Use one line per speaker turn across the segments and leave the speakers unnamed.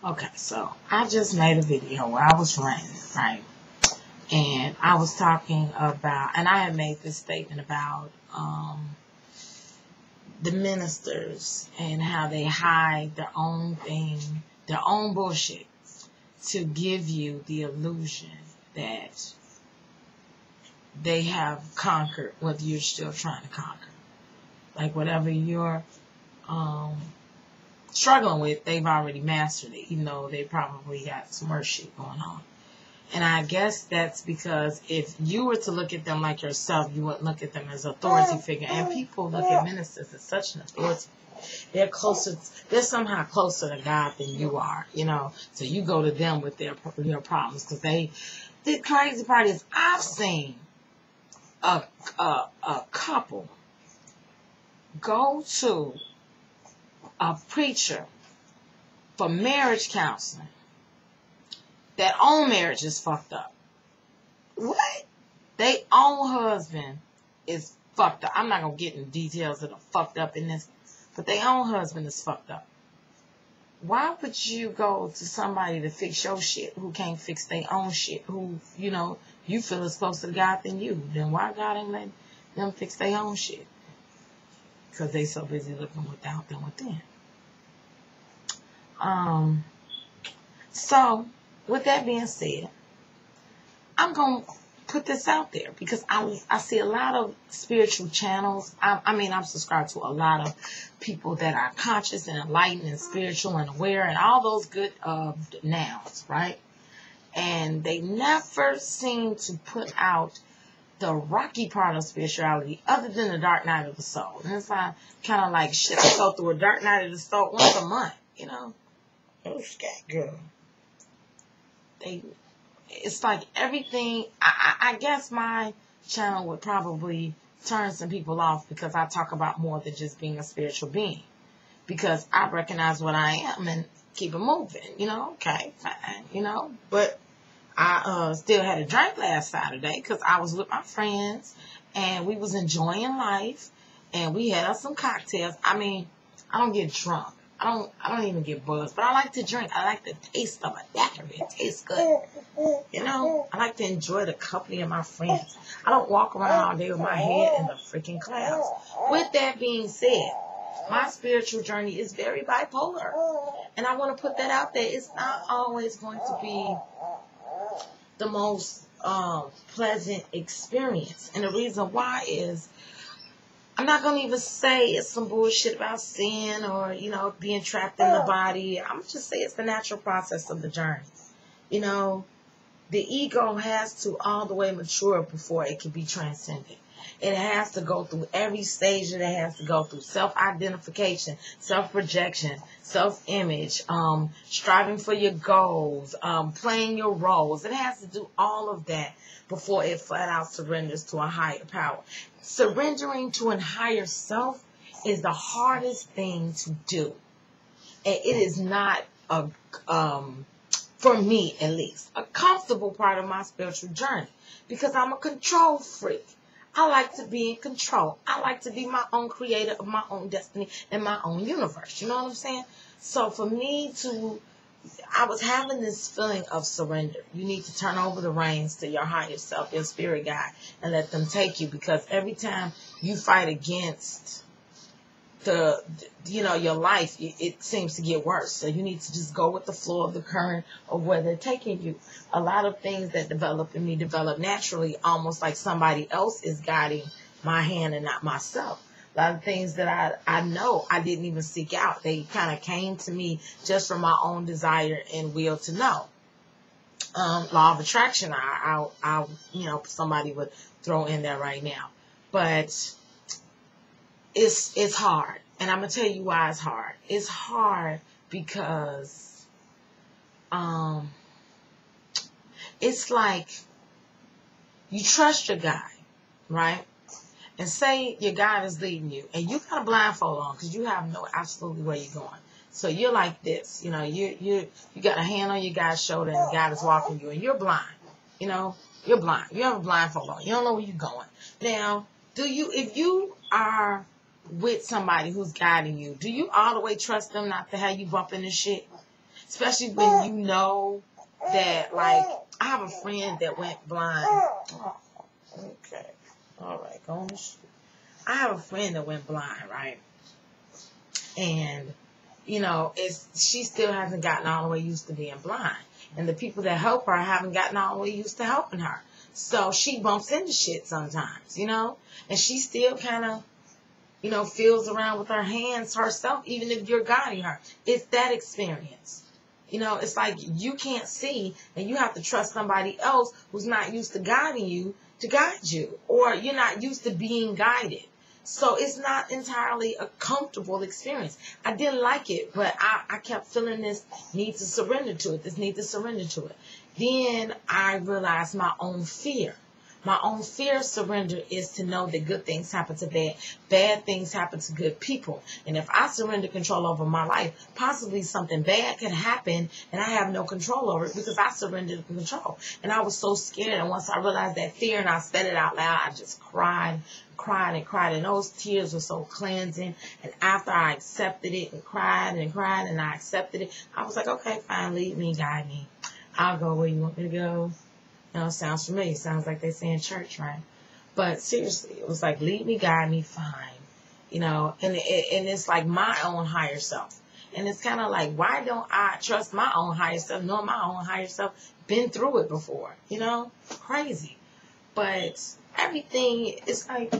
Okay, so I just made a video where I was ranting, right? And I was talking about, and I had made this statement about the ministers and how they hide their own thing, their own bullshit, to give you the illusion that they have conquered what you're still trying to conquer. Like whatever you're um, struggling with, they've already mastered it, even though they probably got some worse shit going on. And I guess that's because if you were to look at them like yourself, you wouldn't look at them as an authority figure. And people look at ministers as such an authority. They're closer, they're somehow closer to God than you are, you know. So you go to them with their problems because the crazy part is I've seen a couple go to a preacher for marriage counseling. That own marriage is fucked up. What? They own husband is fucked up. I'm not going to get into details that are fucked up in this, but they own husband is fucked up. Why would you go to somebody to fix your shit who can't fix their own shit, who, you know, you feel is closer to God than you? Then why God ain't letting them fix their own shit? Because they so busy looking without them within. So, with that being said, I'm going to put this out there because I see a lot of spiritual channels. I'm subscribed to a lot of people that are conscious and enlightened and spiritual and aware and all those good nouns, right? And they never seem to put out the rocky part of spirituality other than the dark night of the soul. And it's kind of like, shit, I go through a dark night of the soul once a month, you know? Oh, scat girl. It's like everything. I guess my channel would probably turn some people off because I talk about more than just being a spiritual being. Because I recognize what I am and keep it moving, you know? Okay, fine, you know? But I still had a drink last Saturday because I was with my friends and we was enjoying life and we had us some cocktails. I mean, I don't get drunk. I don't even get buzzed, but I like to drink. I like the taste of a daiquiri. It tastes good. You know, I like to enjoy the company of my friends. I don't walk around all day with my head in the freaking clouds. With that being said, my spiritual journey is very bipolar. And I want to put that out there. It's not always going to be the most pleasant experience. And the reason why is I'm not going to even say it's some bullshit about sin or, you know, being trapped in the body. I'm just say it's the natural process of the journey. You know, the ego has to all the way mature before it can be transcended. It has to go through every stage that it has to go through. Self-identification, self-projection, self-image, striving for your goals, playing your roles. It has to do all of that before it flat out surrenders to a higher power. Surrendering to a higher self is the hardest thing to do. And it is not, for me at least, a comfortable part of my spiritual journey because I'm a control freak. I like to be in control. I like to be my own creator of my own destiny and my own universe. You know what I'm saying? So for me I was having this feeling of surrender. You need to turn over the reins to your higher self, your spirit guide, and let them take you because every time you fight against your life, it seems to get worse. So you need to just go with the flow of the current of where they're taking you. A lot of things that develop in me develop naturally, almost like somebody else is guiding my hand and not myself. A lot of things that I know I didn't even seek out. They kind of came to me just from my own desire and will to know. Law of attraction, I somebody would throw in there right now. But it's hard. And I'm going to tell you why it's hard. It's hard because it's like you trust your guide, right? And say your guide is leading you, and you got a blindfold on because you have no absolutely where you're going. So you're like this, you know, you got a hand on your guide's shoulder, and the guide is walking you, and you're blind. You know, you're blind. You have a blindfold on. You don't know where you're going. Now, if you are with somebody who's guiding you, do you all the way trust them not to have you bump into shit? Especially when you know that, like, I have a friend that went blind. Oh, okay. All right, go on the street. I have a friend that went blind, right? And, you know, she still hasn't gotten all the way used to being blind. And the people that help her haven't gotten all the way used to helping her. So she bumps into shit sometimes, you know? And she still kind of, you know, feels around with her hands herself, even if you're guiding her. It's that experience. You know, it's like you can't see and you have to trust somebody else who's not used to guiding you to guide you. Or you're not used to being guided. So it's not entirely a comfortable experience. I didn't like it, but I kept feeling this need to surrender to it, this need to surrender to it. Then I realized my own fear. My own fear of surrender is to know that good things happen to bad things happen to good people. And if I surrender control over my life, possibly something bad can happen and I have no control over it because I surrendered control. And I was so scared. And once I realized that fear and I said it out loud, I just cried. And those tears were so cleansing. And after I accepted it and cried and I accepted it, I was like, okay, fine, lead me, guide me. I'll go where you want me to go. You know, it sounds familiar. It sounds like they say in church, right? But seriously, it was like, lead me, guide me, fine. You know, and it's like my own higher self. And it's kind of like, why don't I trust my own higher self, knowing my own higher self been through it before, you know? Crazy. But everything is like,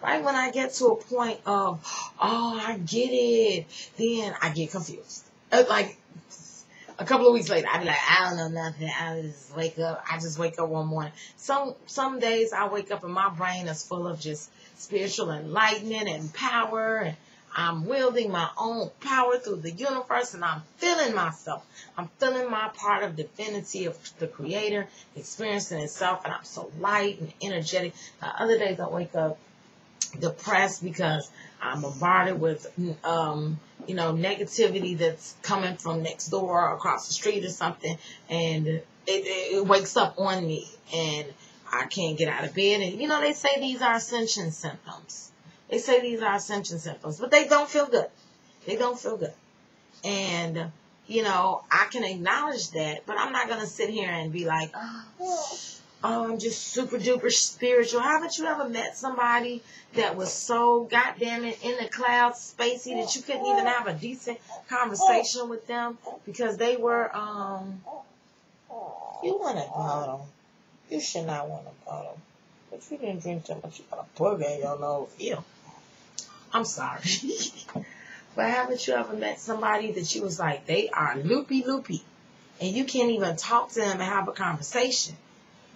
right when I get to a point of, oh, I get it, then I get confused. Like, a couple of weeks later, I'd be like, I don't know nothing. I just wake up one morning. Some days I wake up and my brain is full of just spiritual enlightenment and power. And I'm wielding my own power through the universe. And I'm feeling myself. I'm feeling my part of divinity of the Creator, experiencing itself. And I'm so light and energetic. Other days I wake up depressed because I'm bombarded with, you know, negativity that's coming from next door or across the street or something. And it wakes up on me and I can't get out of bed. And, you know, they say these are ascension symptoms. But they don't feel good. They don't feel good. And, you know, I can acknowledge that, but I'm not going to sit here and be like, oh, I'm just super duper spiritual. Haven't you ever met somebody that was so goddamn it in the clouds, spacey, that you couldn't even have a decent conversation with them because they were, you want a bottle. You should not want a bottle. If you didn't drink too much, you got a booger in your nose. Ew. I'm sorry. But haven't you ever met somebody that you was like, they are loopy, and you can't even talk to them and have a conversation?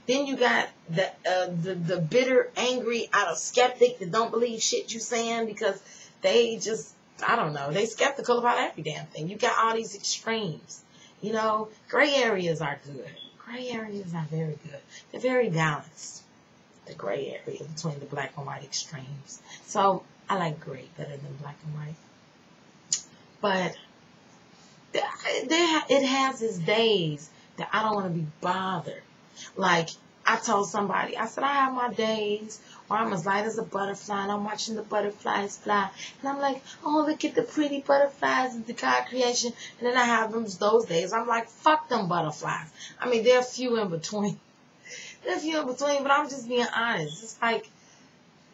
Then you got the bitter, angry, out of skeptic that don't believe shit you saying because they just, I don't know, they skeptical about every damn thing. You got all these extremes. You know, gray areas are good. Gray areas are very good. They're very balanced. The gray area between the black and white extremes. So I like gray better than black and white. But it has its days that I don't want to be bothered. Like, I told somebody, I said, I have my days where I'm as light as a butterfly and I'm watching the butterflies fly. And I'm like, oh, look at the pretty butterflies of the God creation. And then I have those days. I'm like, fuck them butterflies. I mean, they're few in between. But I'm just being honest. It's like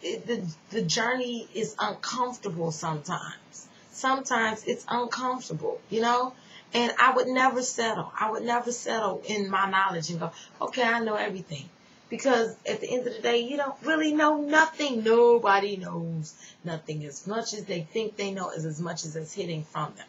the journey is uncomfortable sometimes. Sometimes it's uncomfortable, you know? And I would never settle. I would never settle in my knowledge and go, okay, I know everything. Because at the end of the day, you don't really know nothing. Nobody knows nothing. As much as they think they know is as much as it's hitting from them.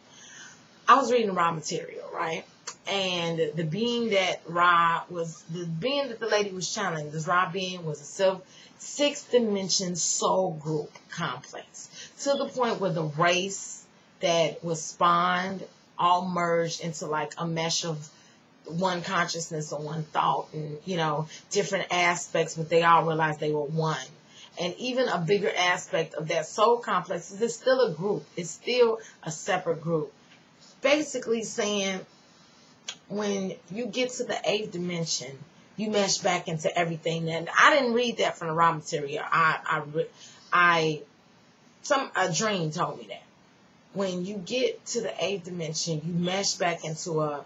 I was reading raw material, right? And the being that the lady was channeling, this raw being was a sixth dimension soul group complex. To the point where the race that was spawned all merged into like a mesh of one consciousness or one thought and, you know, different aspects, but they all realized they were one. And even a bigger aspect of that soul complex is it's still a group. It's still a separate group. Basically saying when you get to the 8th dimension, you mesh back into everything. And I didn't read that from the raw material. A dream told me that. when you get to the eighth dimension, you mesh back into a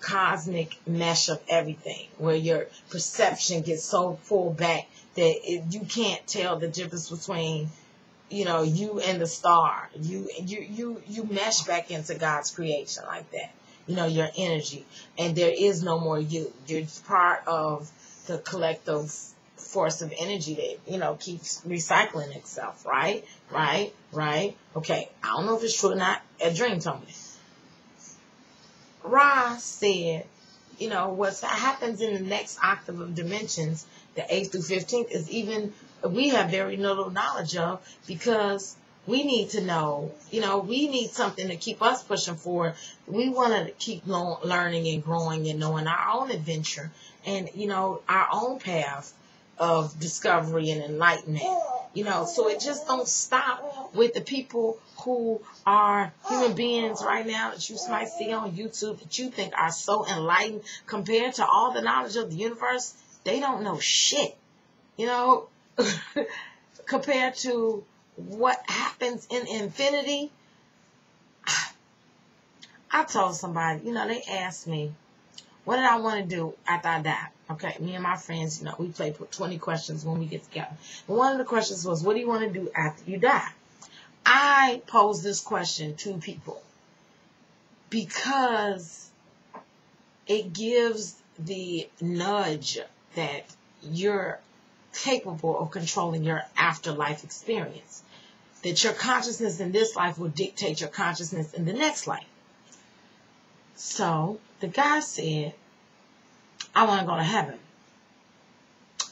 cosmic mesh of everything, where your perception gets so full back that you can't tell the difference between, you and the star. You mesh back into God's creation like that. Your energy, and there is no more you. You're part of the collective force of energy that keeps recycling itself. Right. Okay, I don't know if it's true or not. A dream told me this. Ra said, what happens in the next octave of dimensions, the 8th through 15th, is even we have very little knowledge of, because we need to know, we need something to keep us pushing forward. We want to keep learning and growing and knowing our own adventure and, our own path of discovery and enlightenment. So it just don't stop with the people who are human beings right now that you might see on YouTube that you think are so enlightened compared to all the knowledge of the universe. They don't know shit, compared to what happens in infinity. I told somebody, they asked me, what did I want to do after I died? Okay, me and my friends, we play 20 questions when we get together. And one of the questions was, what do you want to do after you die? I posed this question to people because it gives the nudge that you're capable of controlling your afterlife experience. That your consciousness in this life will dictate your consciousness in the next life. So the guy said, I want to go to heaven.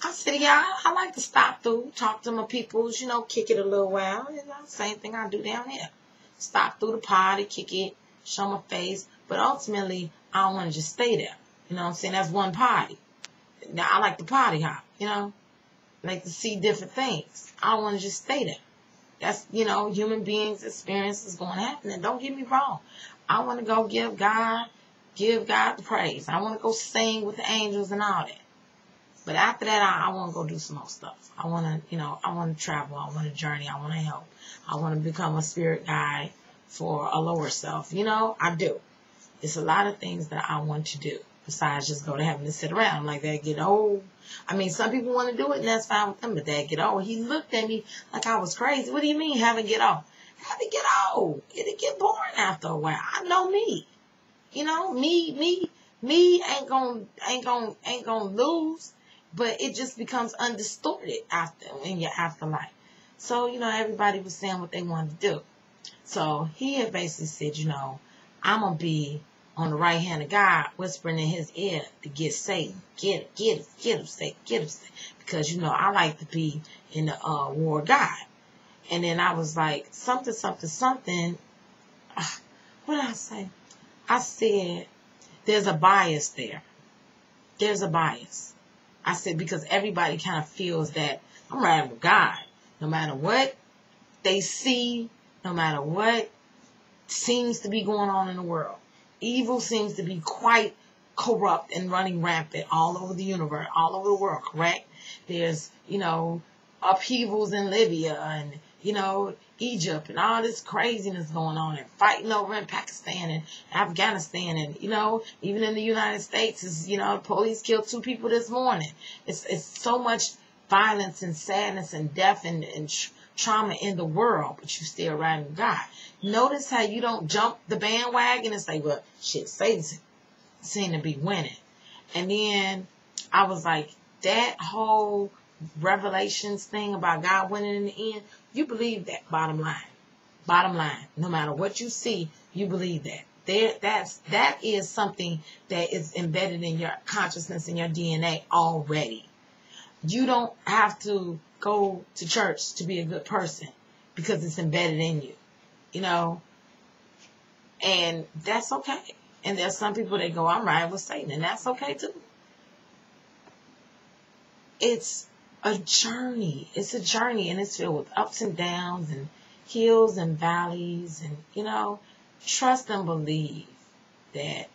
I said, yeah, I like to stop through, talk to my peoples, kick it a little while. Same thing I do down here. Stop through the party, kick it, show my face. But ultimately, I don't want to just stay there. You know what I'm saying? That's one party. Now, I like the party hop, I like to see different things. I don't want to just stay there. That's, human beings' experience is going to happen. And don't get me wrong. I want to go give God the praise. I want to go sing with the angels and all that. But after that, I want to go do some more stuff. I want to, I want to travel. I want to journey. I want to help. I want to become a spirit guide for a lower self. I do. It's a lot of things that I want to do besides just go to heaven and sit around like that. Get old. I mean, some people want to do it, and that's fine with them, but they get old. He looked at me like I was crazy. What do you mean, have it get old? Have it get old. It'll get boring after a while. I know me. Me ain't gonna lose, but it just becomes undistorted in your afterlife. So, everybody was saying what they wanted to do. So he had basically said, I'm gonna be on the right hand of God, whispering in his ear to get Satan. Get him, Satan, get him, Satan. Because, I like to be in the war of God. And then I was like, something. What did I say? I said, there's a bias there. There's a bias. I said, because everybody kind of feels that I'm riding with God. No matter what they see, no matter what seems to be going on in the world. Evil seems to be quite corrupt and running rampant all over the universe, all over the world, correct? There's, upheavals in Libya and, Egypt and all this craziness going on and fighting over in Pakistan and Afghanistan and, even in the United States is, police killed 2 people this morning. It's so much violence and sadness and death and trauma in the world, but you still riding with God. Notice how you don't jump the bandwagon and say, well, shit, Satan seem to be winning. And then I was like, that whole Revelations thing about God winning in the end, you believe that, bottom line. No matter what you see, you believe that. That is something that is embedded in your consciousness and your DNA already. You don't have to go to church to be a good person because it's embedded in you, and that's okay. And there's some people that go, I'm riding with Satan, and that's okay too. It's a journey. It's a journey, and it's filled with ups and downs and hills and valleys, and, trust and believe that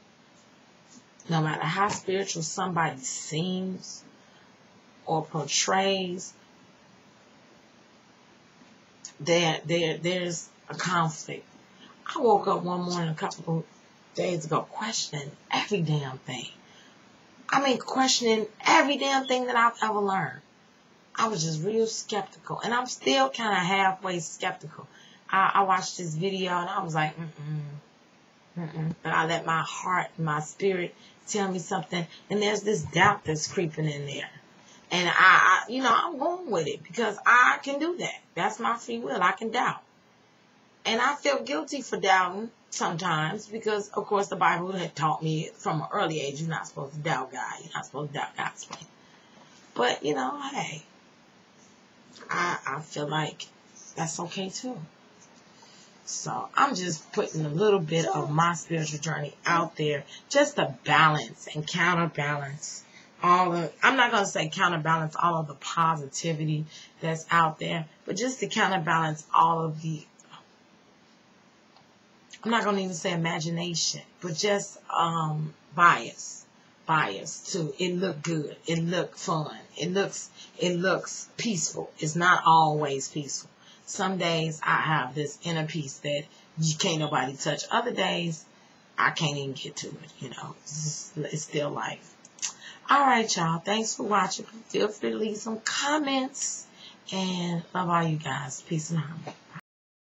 no matter how spiritual somebody seems or portrays, there's a conflict. I woke up one morning a couple of days ago questioning every damn thing. I mean, questioning every damn thing that I've ever learned. I was just real skeptical. And I'm still kind of halfway skeptical. I watched this video and I was like, But I let my heart, my spirit tell me something. And there's this doubt that's creeping in there. And I'm going with it because I can do that. That's my free will. I can doubt. And I feel guilty for doubting sometimes because, of course, the Bible had taught me from an early age, you're not supposed to doubt God. You're not supposed to doubt God's plan. But, hey, I feel like that's okay too. So I'm just putting a little bit of my spiritual journey out there just to balance and counterbalance I'm not going to say counterbalance all of the positivity that's out there, but just to counterbalance all of I'm not going to even say imagination, but just bias too. It look good. It look fun. It looks peaceful. It's not always peaceful. Some days I have this inner peace that you can't nobody touch. Other days I can't even get to it. It's still life. All right, y'all. Thanks for watching. Feel free to leave some comments, and love all you guys. Peace and harmony.